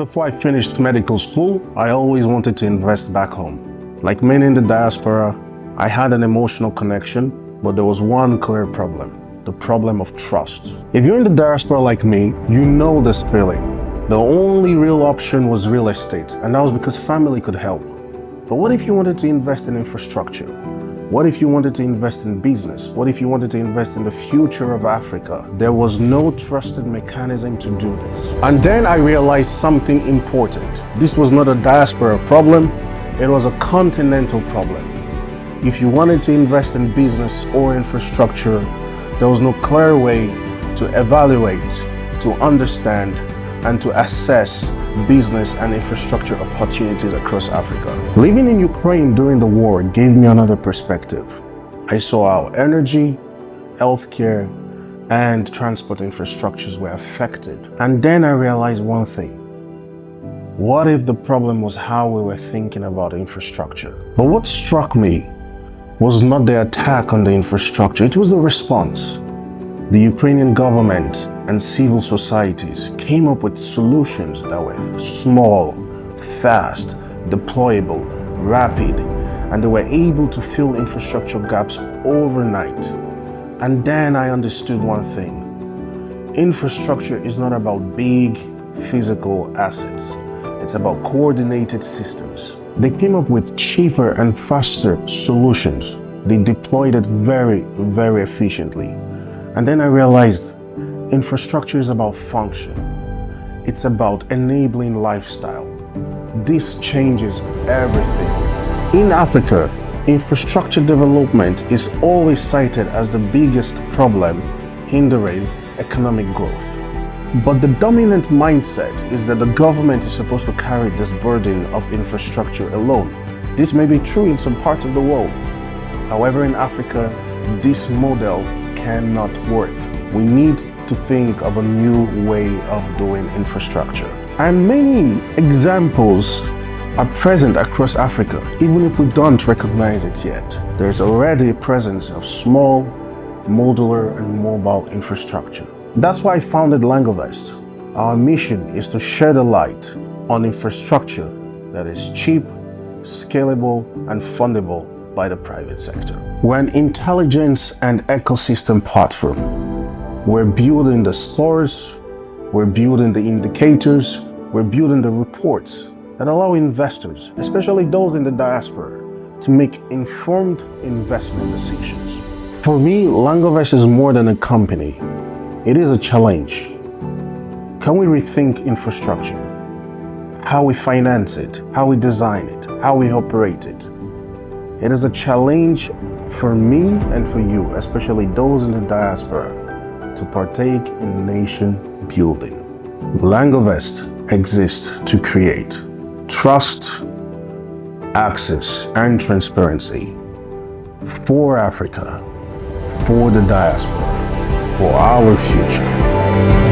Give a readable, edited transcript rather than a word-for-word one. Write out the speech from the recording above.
before I finished medical school, I always wanted to invest back home. Like many in the diaspora, I had an emotional connection, but there was one clear problem: the problem of trust. If you're in the diaspora like me, you know this feeling. The only real option was real estate, and that was because family could help. But what if you wanted to invest in infrastructure? What if you wanted to invest in business? What if you wanted to invest in the future of Africa? There was no trusted mechanism to do this. And then I realized something important. This was not a diaspora problem, it was a continental problem. If you wanted to invest in business or infrastructure, there was no clear way to evaluate, to understand, and to assess business and infrastructure opportunities across Africa. Living in Ukraine during the war gave me another perspective. I saw how energy, healthcare, and transport infrastructures were affected. And then I realized one thing. What if the problem was how we were thinking about infrastructure? But what struck me was not the attack on the infrastructure, it was the response. The Ukrainian government and civil societies came up with solutions that were small, fast, deployable, rapid, and they were able to fill infrastructure gaps overnight. And then I understood one thing. Infrastructure is not about big physical assets. It's about coordinated systems. They came up with cheaper and faster solutions. They deployed it very, very efficiently. And then I realized infrastructure is about function. It's about enabling lifestyle. This changes everything. In Africa, infrastructure development is always cited as the biggest problem hindering economic growth. But the dominant mindset is that the government is supposed to carry this burden of infrastructure alone. This may be true in some parts of the world. However, in Africa, this model cannot work. We need to think of a new way of doing infrastructure. And many examples are present across Africa, even if we don't recognize it yet. There's already a presence of small, modular, and mobile infrastructure. That's why I founded Langovest. Our mission is to shed a light on infrastructure that is cheap, scalable, and fundable by the private sector. We're an intelligence and ecosystem platform. We're building the stores, we're building the indicators, we're building the reports that allow investors, especially those in the diaspora, to make informed investment decisions. For me, Langovest is more than a company. It is a challenge. Can we rethink infrastructure? How we finance it, how we design it, how we operate it? It is a challenge for me and for you, especially those in the diaspora, to partake in nation building. Langovest exists to create trust, access, and transparency for Africa, for the diaspora, for our future.